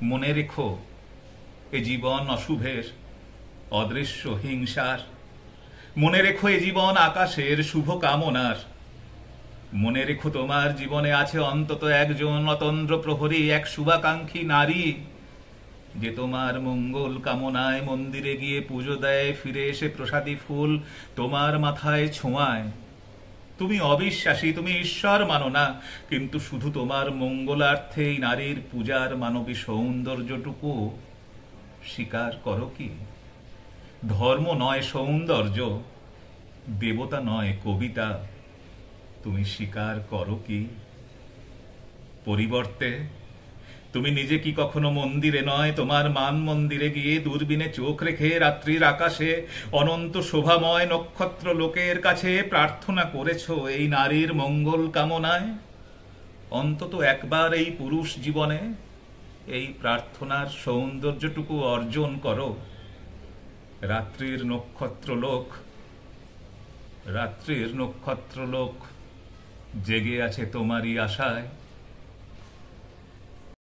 মনে রেখো এ জীবন অশুভের, অদৃশ্য হিংসার। মনে রেখো এ জীবন আকাশের শুভ কামনার। মনে রেখো তোমার জীবনে আছে অন্তত একজন অতন্দ্র প্রহরী, এক শুভাকাঙ্ক্ষী নারী, যে তোমার মঙ্গল কামনায় মন্দিরে গিয়ে পুজো দেয়, ফিরে এসে প্রসাদী ফুল তোমার মাথায় ছোঁয়ায়। তুমি অবিশ্বাসী, তুমি ঈশ্বর মানো না, কিন্তু শুধু তোমার মঙ্গলার্থে এই নারীর পূজার মানবী সৌন্দর্যটুকু স্বীকার করো কি? ধর্ম নয় সৌন্দর্য, দেবতা নয় কবিতা, তুমি স্বীকার করো কি? পরিবর্তে তুমি নিজে কি কখনো মন্দিরে নয়, তোমার মান মন্দিরে গিয়ে দূরবীনে চোখ রেখে রাত্রির আকাশে অনন্ত শোভাময় নক্ষত্র লোকের কাছে প্রার্থনা করেছ এই নারীর মঙ্গল কামনায়? অন্তত একবার এই পুরুষ জীবনে এই প্রার্থনার সৌন্দর্যটুকু অর্জন করো। রাত্রির নক্ষত্রলোক জেগে আছে তোমারই আশায়।